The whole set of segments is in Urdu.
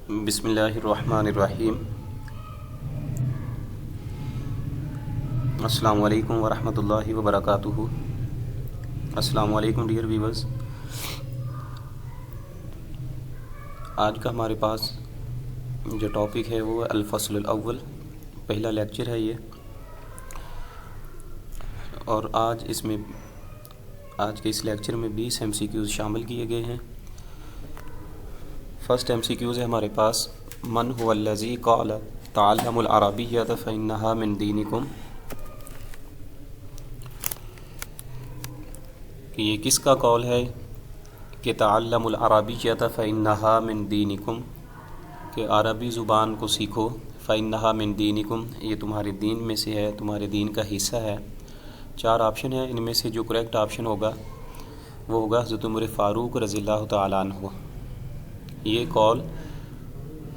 بسم اللہ الرحمن الرحیم۔ السلام علیکم ورحمۃ اللہ وبرکاتہ۔ السلام علیکم ڈیئر ویورز۔ آج کا ہمارے پاس جو ٹاپک ہے وہ الفصل الاول، پہلا لیکچر ہے یہ، اور آج کے اس لیکچر میں 20 MCQs شامل کیے گئے ہیں۔ فرسٹ MCQs ہے ہمارے پاس، من هو الذی قال تعلموا العربیۃ فإنها من دینکم، کہ یہ کس کا قول ہے کہ تعلموا العربیۃ فإنها من دینکم، کہ عربی زبان کو سیکھو، فإنها من دینکم، یہ تمہارے دین میں سے ہے، تمہارے دین کا حصہ ہے۔ 4 آپشن ہیں، ان میں سے جو کریکٹ آپشن ہوگا وہ ہوگا حضرت عمر فاروق رضی اللہ تعالیٰ عنہ۔ یہ قول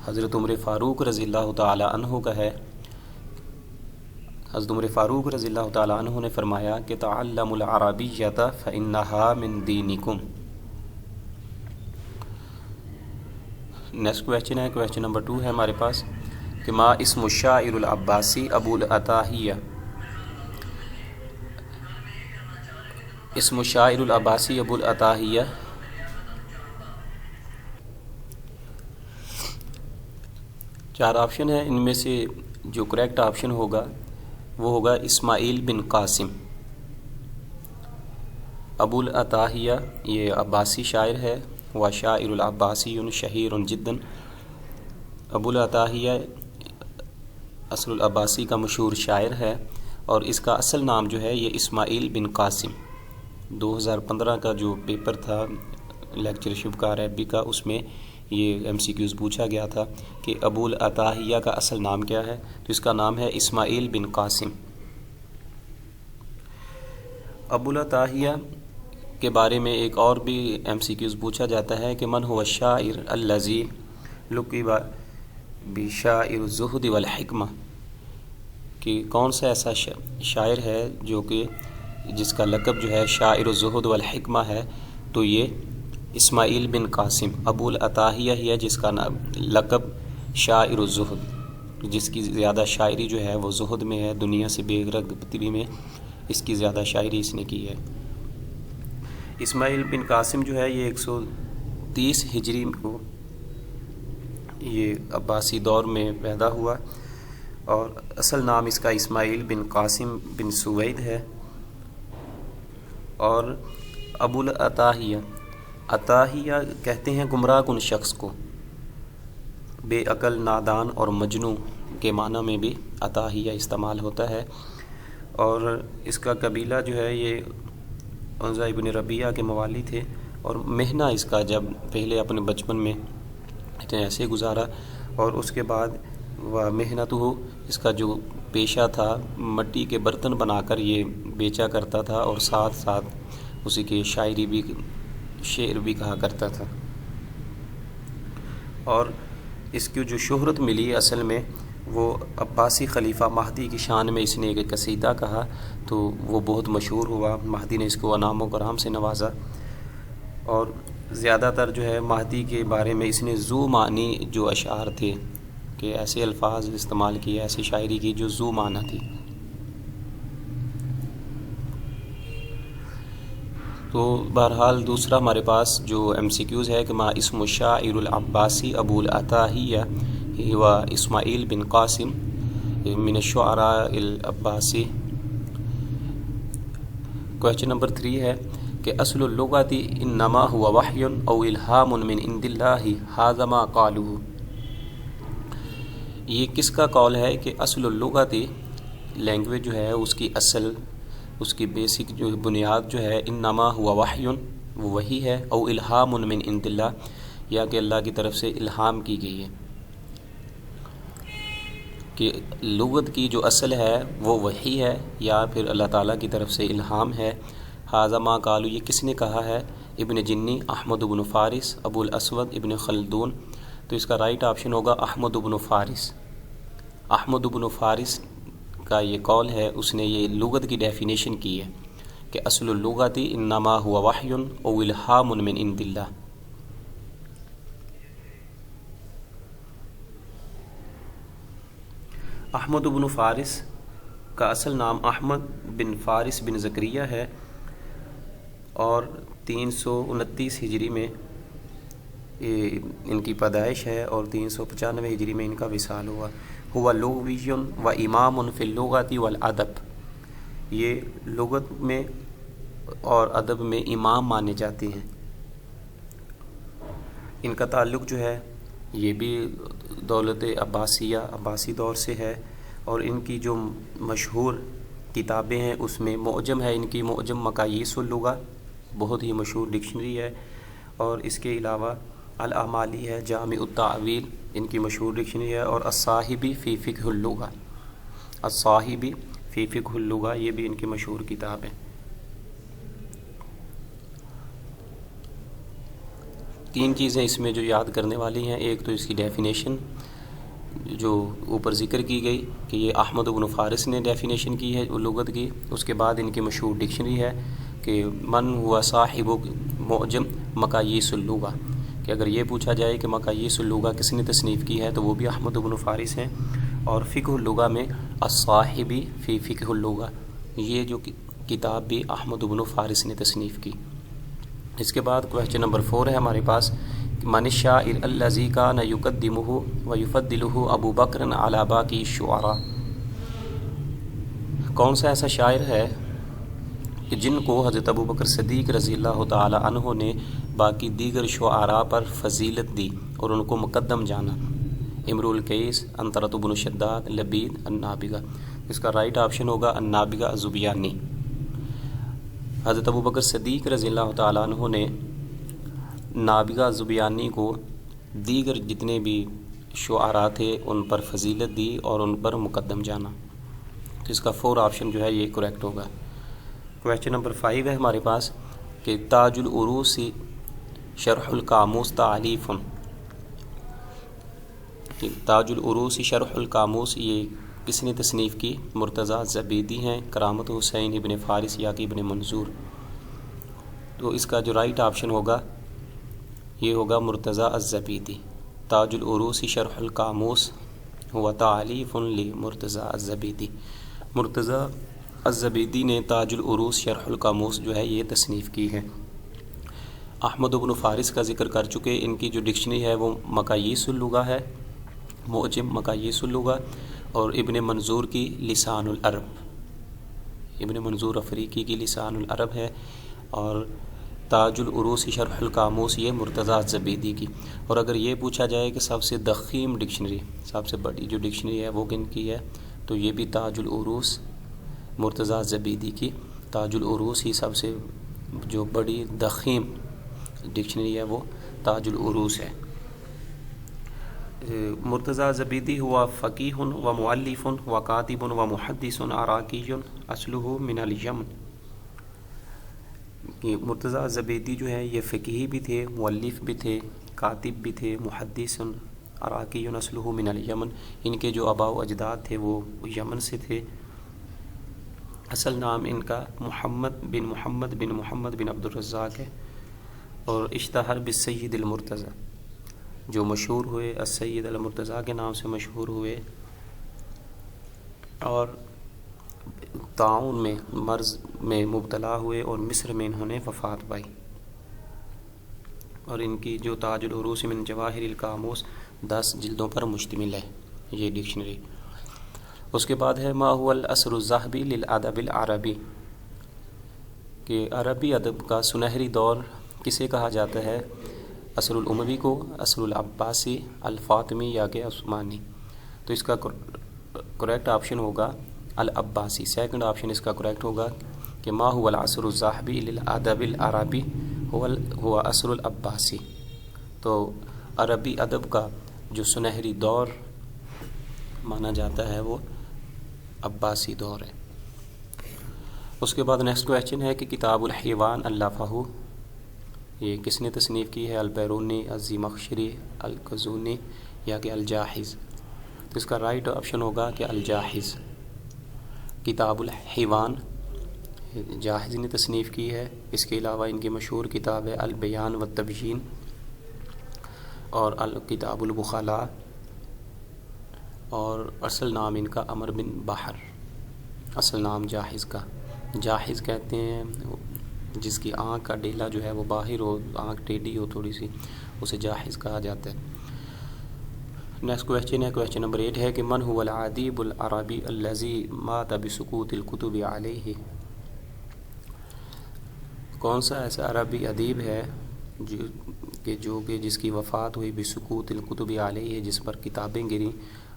حضرت عمر فاروق رضی اللہ تعالیٰ عنہ کا ہے۔ حضرت عمر فاروق رضی اللہ تعالیٰ عنہ نے فرمایا کہ تعلموا العربیۃ فإنها من دینکم۔ نیکسٹ کویسچن ہے، کویسچن نمبر 2 ہے ہمارے پاس، کہ ما اسم الشاعر العباسی ابو العطاہیہ۔ اسم الشاعر العباسی ابو العطاہیہ، چار آپشن ہیں، ان میں سے جو کریکٹ آپشن ہوگا وہ ہوگا اسماعیل بن قاسم۔ ابو العطاہیہ یہ عباسی شاعر ہے، وہ شاعر العباسی شہیر جدا۔ ابو العطاہیہ اصل العباسی کا مشہور شاعر ہے، اور اس کا اصل نام جو ہے یہ اسماعیل بن قاسم۔ 2015 کا جو پیپر تھا لیکچرشپ کا عربی کا، اس میں یہ MCQs پوچھا گیا تھا کہ ابو العطاہیہ کا اصل نام کیا ہے، تو اس کا نام ہے اسماعیل بن قاسم۔ ابو العطاہیہ کے بارے میں ایک اور بھی MCQs پوچھا جاتا ہے کہ من هو الشاعر الذی لقب بشاعر الزہد والحکمہ، کہ کون سا ایسا شاعر ہے جو کہ جس کا لقب جو ہے شاعر الزہد والحکمہ ہے، تو یہ اسماعیل بن قاسم ابو العطاہیہ ہی ہے جس کا نام لقب شاعر الزہد، جس کی زیادہ شاعری جو ہے وہ زہد میں ہے، دنیا سے بے رغبتی میں اس کی زیادہ شاعری اس نے کی ہے۔ اسماعیل بن قاسم جو ہے یہ 130 ہجری کو یہ عباسی دور میں پیدا ہوا، اور اصل نام اس کا اسماعیل بن قاسم بن سوید ہے۔ اور ابو العطاہیہ، عطاہیہ کہتے ہیں گمراہ کن شخص کو، بے عقل، نادان اور مجنوں کے معنی میں بھی عطاہیہ استعمال ہوتا ہے۔ اور اس کا قبیلہ جو ہے یہ عنزہ ابن ربیعہ کے موالی تھے، اور مہنہ اس کا جب پہلے اپنے بچپن میں ایسے گزارا، اور اس کے بعد وہ محنت ہو، اس کا جو پیشہ تھا مٹی کے برتن بنا کر یہ بیچا کرتا تھا، اور ساتھ ساتھ اسی کی شاعری بھی، شعر بھی کہا کرتا تھا۔ اور اس کی جو شہرت ملی اصل میں وہ عباسی خلیفہ مہدی کی شان میں اس نے ایک قصیدہ کہا، تو وہ بہت مشہور ہوا، مہدی نے اس کو انعام و کرام سے نوازا، اور زیادہ تر جو ہے مہدی کے بارے میں اس نے ذو معنی جو اشعار تھے، کہ ایسے الفاظ استعمال کیے، ایسی شاعری کی جو ذو معنی تھی۔ تو بہرحال دوسرا ہمارے پاس جو MCQs ہے کہ ما اسم الشاعر العباسی ابو العطاہیہ و اسماعیل بن قاسم من الشعراء العباسی۔ کویسچن نمبر 3 ہے کہ اصل اللغت انما هو وحی او الہام من عند اللہ ھذا ما قالوہ۔ یہ کس کا قول ہے کہ اصل اللغت، لینگویج جو ہے اس کی اصل، اس کی بیسک جو بنیاد جو ہے انما ہوا وحی، وہ وحی ہے، او الہام من عند اللہ، یا کہ اللہ کی طرف سے الہام کی گئی ہے، کہ لغت کی جو اصل ہے وہ وحی ہے یا پھر اللہ تعالیٰ کی طرف سے الہام ہے۔ ھذا ما قالو، یہ کس نے کہا ہے؟ ابن جنی، احمد بن فارس، ابو الاسود، ابن خلدون۔ تو اس کا رائٹ آپشن ہوگا احمد بن فارس۔ احمد بن فارس کا یہ قول ہے، اس نے یہ لغت کی ڈیفینیشن کی ہے کہ اصل اللغت انما ہوا وحی او الہام من عند اللہ۔ احمد بن فارس کا اصل نام احمد بن فارس بن زکریہ ہے اور 329 ہجری میں ان کی پیدائش ہے اور 395 ہجری میں ان کا وصال ہوا۔ ہوا لغوی و امام فی اللغۃ والادب، یہ لغت میں اور ادب میں امام مانے جاتے ہیں۔ ان کا تعلق جو ہے یہ بھی دولت عباسی دور سے ہے، اور ان کی جو مشہور کتابیں ہیں اس میں معجم ہے، ان کی معجم مقاییس اللغہ بہت ہی مشہور ڈکشنری ہے، اور اس کے علاوہ الاعمالی ہے، جامع التعویل ان کی مشہور ڈکشنری ہے، اور الصاحبی فی فقہ اللغہ، الصاحبی فی فقہ اللغہ یہ بھی ان کی مشہور کتاب ہے۔ 3 چیزیں اس میں جو یاد کرنے والی ہیں، ایک تو اس کی ڈیفینیشن جو اوپر ذکر کی گئی کہ یہ احمد بن فارس نے ڈیفینیشن کی ہے لغت کی، اس کے بعد ان کی مشہور ڈکشنری ہے کہ من ہوا صاحب معجم مقاییس اللغہ، کہ اگر یہ پوچھا جائے کہ مقاییس اللغہ کس نے تصنیف کی ہے تو وہ بھی احمد بن فارس ہیں، اور فقہ اللغہ میں الصاحبی فی فقہ اللغہ یہ جو کتاب بھی احمد بن فارس نے تصنیف کی۔ اس کے بعد کویسچن نمبر 4 ہے ہمارے پاس، من الشاعر الذی کان یقدمہ ویفضلہ ابو بکر علی باقی الشعراء، کون سا ایسا شاعر ہے کہ جن کو حضرت ابو بکر صدیق رضی اللہ تعالی عنہ نے باقی دیگر شعراء پر فضیلت دی اور ان کو مقدم جانا؟ امرؤ القیس، عنترۃ بن شداد، لبید، النابغہ۔ اس کا رائٹ آپشن ہوگا النابغہ الزبیانی۔ حضرت ابو بکر صدیق رضی اللہ تعالیٰ عنہ نے نابغہ زبیانی کو دیگر جتنے بھی شعراء تھے ان پر فضیلت دی اور ان پر مقدم جانا، تو اس کا 4 آپشن جو ہے یہ کریکٹ ہوگا۔ کویسچن نمبر 5 ہے ہمارے پاس کہ تاج العروس شرح القاموس تعلیف، تاج العروس شرح القاموس یہ کس نے تصنیف کی؟ مرتضیٰ زبیدی ہیں، کرامت حسین ابن فارس یا کہ ابن منظور؟ تو اس کا جو رائٹ آپشن ہوگا یہ ہوگا مرتضیٰ الزبیدی۔ تاج العروس شرح القاموس ہوا تعلیف لمرتضیٰ الزبیدی، مرتضیٰ الزبیدی نے تاج العروس شرح القاموس جو ہے یہ تصنیف کی ہے۔ احمد بن فارس کا ذکر کر چکے، ان کی جو ڈکشنری ہے وہ مقاییس اللغہ ہے، معجم مقاییس اللغہ، اور ابن منظور کی لسان العرب، ابن منظور افریقی کی لسان العرب ہے، اور تاج العروس شرح القاموس یہ مرتضیٰ زبیدی کی۔ اور اگر یہ پوچھا جائے کہ سب سے ضخیم ڈکشنری، سب سے بڑی جو ڈکشنری ہے وہ کن کی ہے، تو یہ بھی تاج العروس مرتضیٰ زبیدی کی، تاج العروس ہی سب سے جو بڑی ضخیم ڈکشنری ہے وہ تاج العروس ہے۔ مرتضیٰ زبیدی ہوا فقیہ و مؤلف و کاتب و محدث عراقی اصلہ من الیمن، مرتضیٰ زبیدی جو ہے یہ فقیہ بھی تھے، مؤلف بھی تھے، کاتب بھی تھے، محدث عراقی اصلہ من الیمن، ان کے جو آباء و اجداد تھے وہ یمن سے تھے۔ اصل نام ان کا محمد بن عبد الرزاق ہے، اور اشتہر بالسید المرتضیٰ، جو مشہور ہوئے السید المرتضیٰ کے نام سے مشہور ہوئے، اور طاعون میں مرض میں مبتلا ہوئے اور مصر میں انہوں نے وفات پائی۔ اور ان کی جو تاج العروس من جواہر القاموس 10 جلدوں پر مشتمل ہے یہ ڈکشنری۔ اس کے بعد ہے ما هو العصر الذهبی للادب العربی، کہ عربی ادب کا سنہری دور کسے کہا جاتا ہے؟ عصر الاموی کو، عصر العباسی، الفاطمی یا کہ عثمانی؟ تو اس کا کریکٹ آپشن ہوگا العباسی، سیکنڈ آپشن اس کا کریکٹ ہوگا کہ ما هو العصر الذهبی للادب العربی هو عصر العباسی۔ تو عربی ادب کا جو سنہری دور مانا جاتا ہے وہ عباسی دور ہے۔ اس کے بعد نیکسٹ کویسچن ہے کہ کتاب الحیوان الافہ یہ کس نے تصنیف کی ہے؟ البیرونی، الزمخشری، القزونی یا کہ الجاحظ؟ تو اس کا رائٹ آپشن ہوگا کہ الجاحظ۔ کتاب الحیوان جاحظ نے تصنیف کی ہے۔ اس کے علاوہ ان کی مشہور کتاب ہے البیان والتبیین اور الکتاب البخلاء اور اصل نام ان کا عمر بن بحر، اصل نام جاحظ کا۔ جاحظ کہتے ہیں جس کی آنکھ کا ڈیلا جو ہے وہ باہر ہو، آنکھ ٹیڑھی ہو تھوڑی سی، اسے جاحظ کہا جاتا ہے۔ نیکسٹ کویسچن ہے، کویسچن نمبر 8 ہے کہ من هو العدیب العربی الذی مات بسقوط الکتب علیہ، کون سا ایسا عربی ادیب ہے جو کہ جس کی وفات ہوئی بسقوط الکتب علیہ، جس پر کتابیں گریں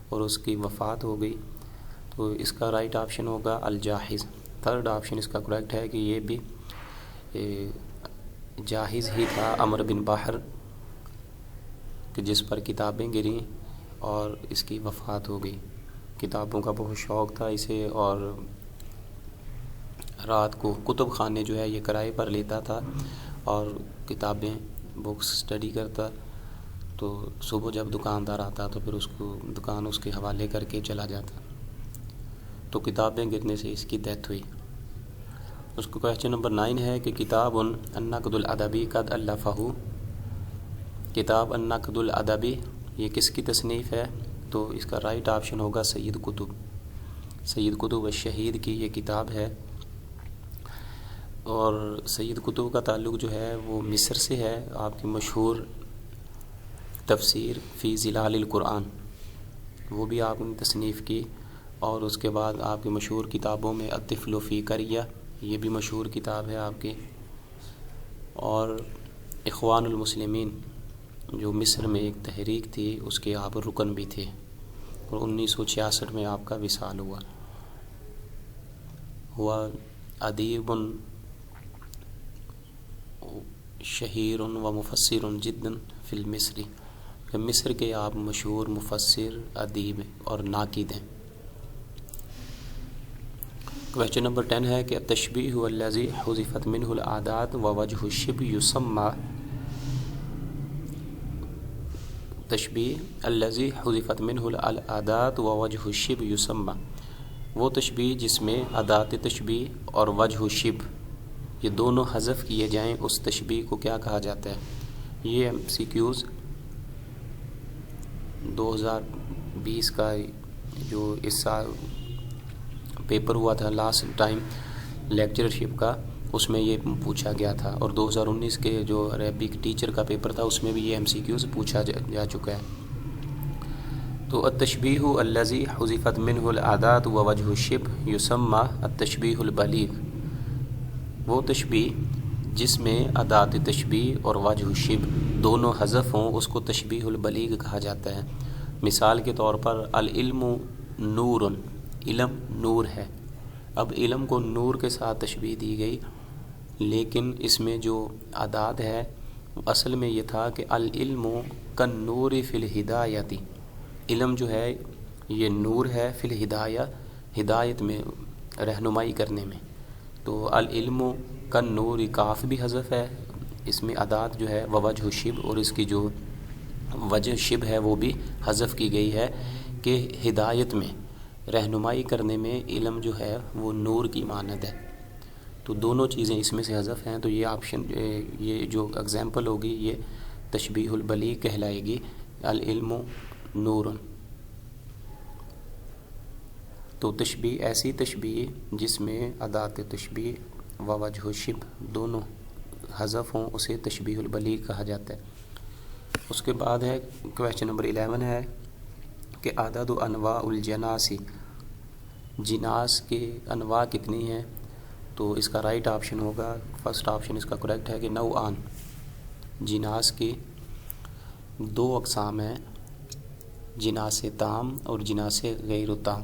اور اس کی وفات ہو گئی؟ تو اس کا رائٹ آپشن ہوگا الجاحظ۔ تھرڈ آپشن اس کا کریکٹ ہے کہ یہ بھی جاحظ ہی تھا، عمر بن بحر، کہ جس پر کتابیں گریں اور اس کی وفات ہو گئی۔ کتابوں کا بہت شوق تھا اسے، اور رات کو کتب خانے جو ہے یہ کرائے پر لیتا تھا اور کتابیں بکس اسٹڈی کرتا، تو صبح جب دکاندار آتا تو پھر اس کو دکان اس کے حوالے کر کے چلا جاتا، تو کتابیں گرنے سے اس کی ڈیتھ ہوئی۔ اس کو کویسچن نمبر 9 ہے کہ کتاب النقد الادبی قد الفہ، کتاب النقد الادبی یہ کس کی تصنیف ہے؟ تو اس کا رائٹ آپشن ہوگا سید قطب، سید قطب الشہید کی یہ کتاب ہے۔ اور سید قطب کا تعلق جو ہے وہ مصر سے ہے۔ آپ کی مشہور تفسیر فی ظلال القرآن وہ بھی آپ نے تصنیف کی، اور اس کے بعد آپ کی مشہور کتابوں میں الطفل فی قریہ یہ بھی مشہور کتاب ہے آپ کی، اور اخوان المسلمین جو مصر میں ایک تحریک تھی اس کے آپ رکن بھی تھے، اور 1966 میں آپ کا وصال ہوا ادیب شہیر و مفسر جدا فی المصری، کہ مصر کے آپ مشہور مفسر، ادیب اور ناقد ہیں۔ کویسچن نمبر 10 ہے کہ التشبیہ الذی حذفت منہ العادات ووجہ الشبہ یسمى، تشبیہ الذی حذفت منہ العادات ووجہ الشبہ یسمى، وہ تشبیہ جس میں ادات تشبیہ اور وجہ الشبہ یہ دونوں حذف کیے جائیں، اس تشبیہ کو کیا کہا جاتا ہے؟ یہ MCQs 2020 کا جو اس سال پیپر ہوا تھا لاسٹ ٹائم لیکچرشپ کا، اس میں یہ پوچھا گیا تھا، اور 2019 کے جو عربک ٹیچر کا پیپر تھا اس میں بھی یہ MCQs پوچھا جا چکا ہے۔ تو التشبیہ الذی حذفت منہ العادات ووجہ الشبہ یسمى التشبیہ البلیغ، وہ تشبیہ جس میں ادات تشبیہ اور وجہ الشبہ دونوں حذف ہوں اس کو تشبیہ البلیغ کہا جاتا ہے۔ مثال کے طور پر العلم نور، علم نور ہے۔ اب علم کو نور کے ساتھ تشبیہ دی گئی، لیکن اس میں جو ادات ہے اصل میں یہ تھا کہ العلم کالنور فی الہدایۃ، علم جو ہے یہ نور ہے فی الہدایہ، ہدایت میں، رہنمائی کرنے میں۔ تو العلم کالنور کاف بھی حذف ہے، اس میں ادات جو ہے ووجہ الشبہ، اور اس کی جو وجہ شبہ ہے وہ بھی حذف کی گئی ہے، کہ ہدایت میں، رہنمائی کرنے میں علم جو ہے وہ نور کی مانند ہے۔ تو دونوں چیزیں اس میں سے حذف ہیں، تو یہ آپشن، یہ جو اگزامپل ہوگی یہ تشبیہ البلیغ کہلائے گی، العلم نور۔ تو تشبیہ ایسی تشبیہ جس میں ادات تشبیہ و وجہ الشبہ دونوں حذف ہوں اسے تشبیہ البلیغ کہا جاتا ہے۔ اس کے بعد ہے کویسچن نمبر 11 ہے کہ عدد و انواع الجناس، جناس کے انواع کتنی ہیں؟ تو اس کا رائٹ آپشن ہوگا، فرسٹ آپشن اس کا کریکٹ ہے کہ نوعان، جناس کی 2 اقسام ہیں، جناس تام اور جناس غیر تام۔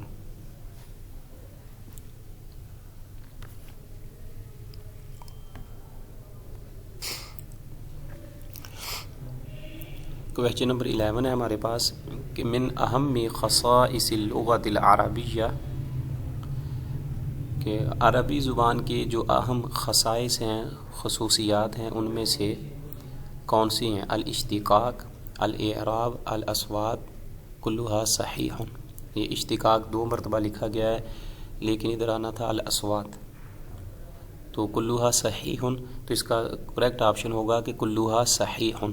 کویسچن نمبر 11 ہے ہمارے پاس کہ من اہم خصائص اللغۃ العربیہ، کہ عربی زبان کی جو اہم خصائص ہیں، خصوصیات ہیں، ان میں سے کون سی ہیں؟ الاشتقاق، الاعراب، الاصوات کلھا صحیح۔ یہ اشتقاق 2 مرتبہ لکھا گیا ہے لیکن ادھر آنا تھا الاصوات، تو کلھا صحیح، تو اس کا کریکٹ آپشن ہوگا کہ کلھا صحیح۔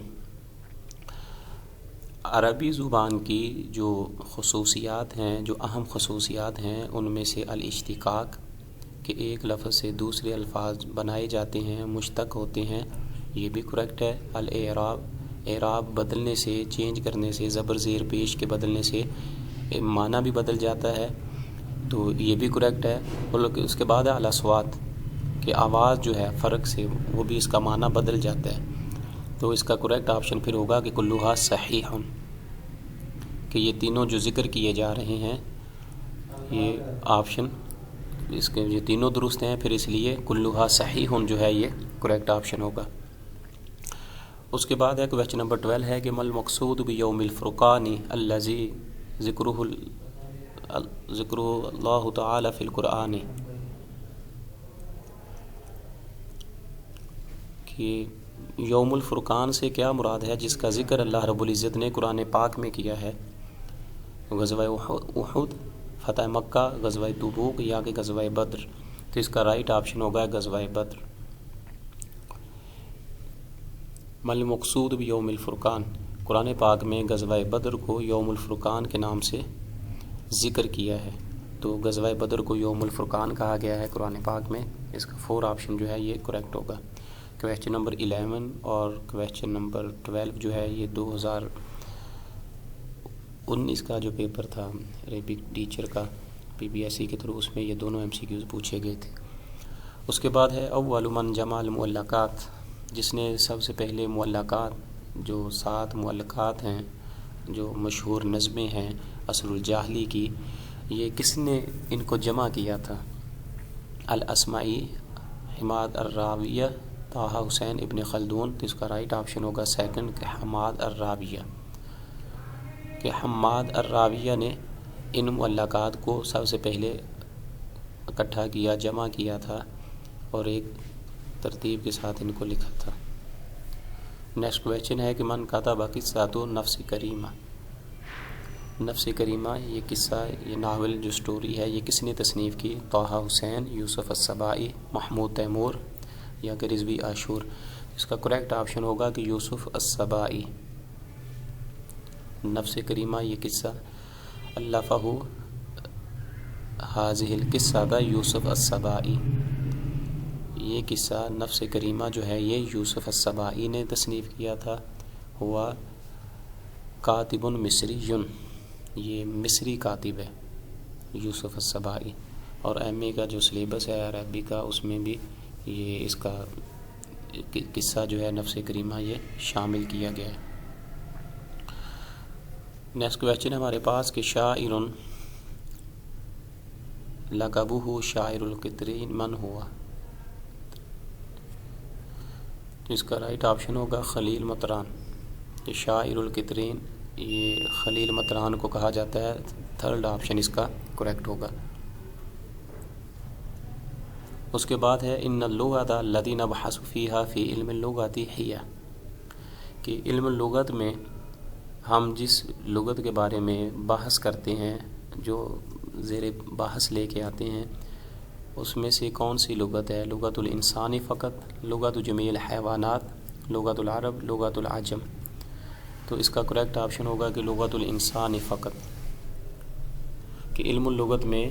عربی زبان کی جو خصوصیات ہیں، جو اہم خصوصیات ہیں، ان میں سے الاشتقاق، کہ ایک لفظ سے دوسرے الفاظ بنائے جاتے ہیں، مشتق ہوتے ہیں، یہ بھی کریکٹ ہے۔ الاعراب، اعراب بدلنے سے، چینج کرنے سے، زبر زیر پیش کے بدلنے سے معنی بھی بدل جاتا ہے، تو یہ بھی کریکٹ ہے۔ اور اس کے بعد ہے الاصوات، کہ آواز جو ہے فرق سے وہ بھی اس کا معنی بدل جاتا ہے، تو اس کا کریکٹ آپشن پھر ہوگا کہ کلھا صحیح، کہ یہ تینوں جو ذکر کیے جا رہے ہیں یہ آپشن اس کے یہ تینوں درست ہیں، پھر اس لیے کلھا صحیح جو ہے یہ کریکٹ آپشن ہوگا۔ اس کے بعد ہے کویسچن نمبر 12 ہے کہ مل مقصود بیوم الفرقان الذی ذکرہ اللہ تعالی فی القرآن، کہ یوم الفرقان سے کیا مراد ہے جس کا ذکر اللہ رب العزت نے قرآن پاک میں کیا ہے؟ غزوہ احد، فتح مکہ، غزوہ تبوک یا کہ غزوہ بدر؟ تو اس کا رائٹ آپشن ہوگا غزوہ بدر۔ مل مقصود بیوم الفرقان، قرآن پاک میں غزوہ بدر کو یوم الفرقان کے نام سے ذکر کیا ہے، تو غزوہ بدر کو یوم الفرقان کہا گیا ہے قرآن پاک میں، اس کا 4 آپشن جو ہے یہ کریکٹ ہوگا۔ کویسچن نمبر 11 اور کویسچن نمبر 12 جو ہے یہ 2019 کا جو پیپر تھا عربک ٹیچر کا PBSE کے تھرو، اس میں یہ دونوں MCQs پوچھے گئے تھے۔ اس کے بعد ہے اول من جمع المعلقات، جس نے سب سے پہلے معلقات، جو 7 معلقات ہیں، جو مشہور نظمیں ہیں اصل الجاہلی کی، یہ کس نے ان کو جمع کیا تھا؟ الاسمعی، حماد الراویہ، طہ حسین ابن خلدون؟ تو اس کا رائٹ آپشن ہوگا سیکنڈ، کہ حماد الراویہ، کہ حماد الراویہ نے ان معلقات کو سب سے پہلے اکٹھا کیا، جمع کیا تھا اور ایک ترتیب کے ساتھ ان کو لکھا تھا۔ نیکسٹ کویسچن ہے کہ من کتب قصۃ نفس کریمہ، نفس کریمہ یہ قصہ، یہ ناول جو سٹوری ہے، یہ کس نے تصنیف کی؟ طہ حسین، یوسف السبائی، محمود تیمور یا کہ رضوی عاشور؟ اس کا کریکٹ آپشن ہوگا کہ یوسف السبائی۔ نفس کریمہ یہ قصہ الفہ ھذہ القصۃ یوسف السبائی، یہ قصہ نفس کریمہ جو ہے یہ یوسف السبائی نے تصنیف کیا تھا۔ ہوا کاتب مصری، یہ مصری کاتب ہے یوسف السبائی، اور MA کا جو سلیبس ہے عربی کا اس میں بھی یہ اس کا قصہ جو ہے نفس کریمہ یہ شامل کیا گیا ہے۔ نیکسٹ کویسچن ہمارے پاس کہ شاعر لقبہ شاعر القطرین من ہوا؟ تو اس کا رائٹ آپشن ہوگا خلیل مطران، کہ شاعر القطرین یہ خلیل مطران کو کہا جاتا ہے، تھرڈ آپشن اس کا کریکٹ ہوگا۔ اس کے بعد ہے ان اللغۃ التی نبحث فیہا فی علم اللغۃ ہی، کہ علم اللغت میں ہم جس لغت کے بارے میں بحث کرتے ہیں، جو زیر بحث لے کے آتے ہیں، اس میں سے کون سی لغت ہے؟ لغت الانسانی فقط، لغت جمیع الحیوانات، لغت العرب، لغت العجم؟ تو اس کا کریکٹ آپشن ہوگا کہ لغت الانسانی فقط، کہ علم اللغت میں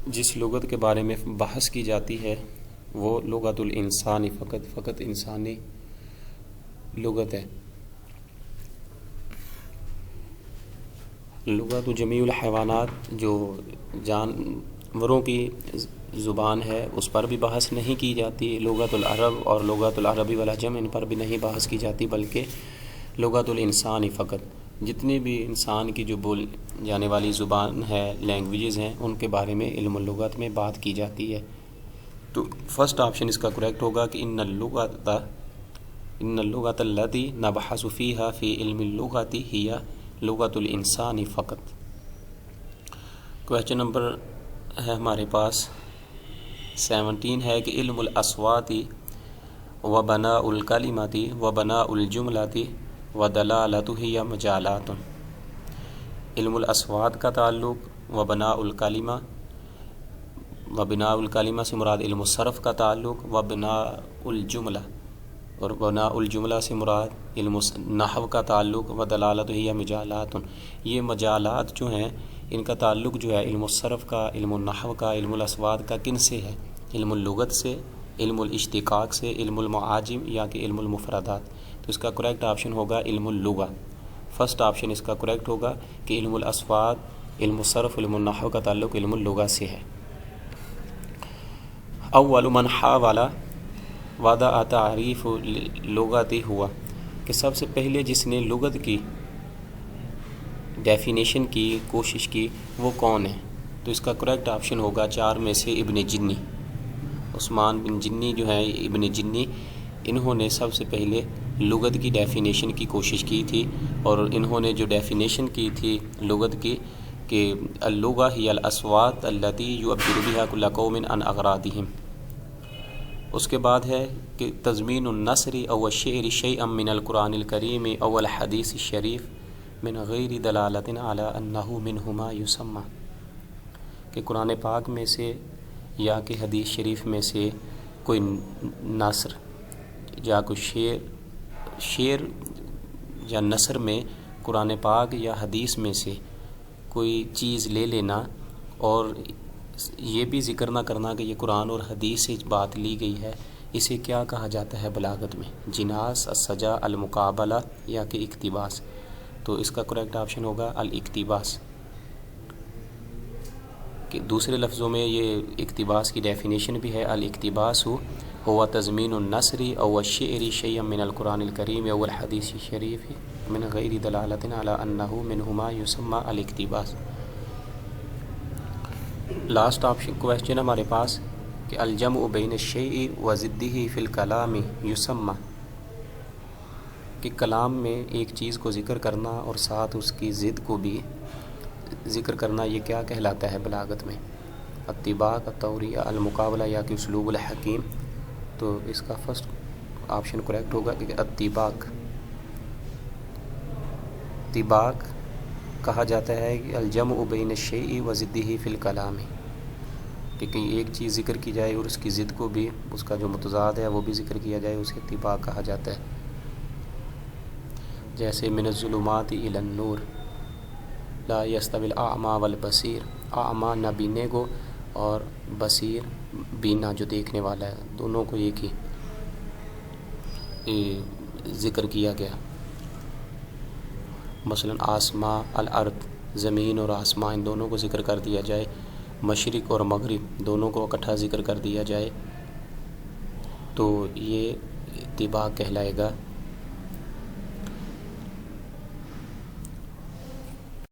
جس لغت کے بارے میں بحث کی جاتی ہے وہ لغت الانسانی فقط انسانی لغت ہے۔ لغت جمیع الحیوانات جو جانوروں کی زبان ہے اس پر بھی بحث نہیں کی جاتی، لغت العرب اور لغت العربی والعجم ان پر بھی نہیں بحث کی جاتی، بلکہ لغت الانسانی فقط، جتنی بھی انسان کی جو بول جانے والی زبان ہے، لینگویجز ہیں، ان کے بارے میں علم اللغت میں بات کی جاتی ہے۔ تو فرسٹ آپشن اس کا کریکٹ ہوگا کہ ان اللغۃ التی نبحث فیہا فی علم اللغۃ ہی لغت الانسان فقط۔ کویسچن نمبر ہے ہمارے پاس 17 ہے کہ علم الاصوات و بناء الکلمات و بناء الجملات و دلالتہ ہی مجالات۔ علم الاصوات کا تعلق، و بناء الکلمہ، و بناء الکلمہ سے مراد علم الصرف کا تعلق، و بناء الجملہ اور بنا الجملہ سے مراد علم نحو کا تعلق و دلالت ہی مجالات، یہ مجالات جو ہیں ان کا تعلق جو ہے علم الصرف کا، علم النحو کا، علم الاسواد کا کن سے ہے؟ علم اللغت سے، علم الاشتقاق سے، علم المعاجم یا کہ علم المفردات؟ تو اس کا کریکٹ آپشن ہوگا علم اللغہ۔ فرسٹ آپشن اس کا کریکٹ ہوگا کہ علم الاسواد، علم الصرف، علم النحو کا تعلق علم اللغہ سے ہے۔ اول من حاول وضع تعریف لغت ہوا، کہ سب سے پہلے جس نے لغت کی ڈیفینیشن کی کوشش کی وہ کون ہے؟ تو اس کا کریکٹ آپشن ہوگا 4 میں سے ابن جنی، عثمان بن جنی جو ہیں ابن جنی، انہوں نے سب سے پہلے لغت کی ڈیفینیشن کی کوشش کی تھی، اور انہوں نے جو ڈیفینیشن کی تھی لغت کی کہ اللغہ ہی الاصوات التی یعبر بها کل قوم عن اغراضهم۔ اس کے بعد ہے کہ تضمین النثر او الشعر شیئا من القرآن الکریم او الحدیث الشریف من غیر دلالت علی انہ منہما یسمى، کہ قرآن پاک میں سے یا کہ حدیث شریف میں سے کوئی نثر یا کوئی شعر یا نثر میں قرآن پاک یا حدیث میں سے کوئی چیز لے لینا اور یہ بھی ذکر نہ کرنا کہ یہ قرآن اور حدیث سے بات لی گئی ہے، اسے کیا کہا جاتا ہے بلاغت میں؟ جناس، السجا، المقابلہ یا کہ اقتباس؟ تو اس کا کریکٹ آپشن ہوگا الاقتباس، کہ دوسرے لفظوں میں یہ اقتباس کی ڈیفینیشن بھی ہے، الاقتباس هو تضمین النثر او الشعر شیئا من القرآن الکریم او الحدیث الشریف من غیر دلالت علی انہ منہما یسمى الاقتباس۔ لاسٹ آپشن کویسچن ہمارے پاس کہ الجمع بین الشیء و ضدہ فی الکلام یسمى، کہ کلام میں ایک چیز کو ذکر کرنا اور ساتھ اس کی ضد کو بھی ذکر کرنا یہ کیا کہلاتا ہے بلاغت میں؟ اتباق، التوریہ، المقابلہ یا کہ اسلوب الحکیم؟ تو اس کا فرسٹ آپشن کریکٹ ہوگا کہ اتباق۔ اتباق کہا جاتا ہے کہ الجمع بین الشیء و ضدہ فی الکلام، کہ کہیں ایک چیز ذکر کی جائے اور اس کی ضد کو بھی، اس کا جو متضاد ہے وہ بھی ذکر کیا جائے، اسے اتباق کہا جاتا ہے۔ جیسے من الظلمات الی النور لا یستوی الاعمی والبصیر، اعمی نہ بینے کو اور بصیر بینا جو دیکھنے والا ہے، دونوں کو ایک ہی ذکر کیا گیا۔ مثلا آسماں، الارض، زمین اور آسمان، ان دونوں کو ذکر کر دیا جائے، مشرق اور مغرب دونوں کو اکٹھا ذکر کر دیا جائے، تو یہ اتباق کہلائے گا۔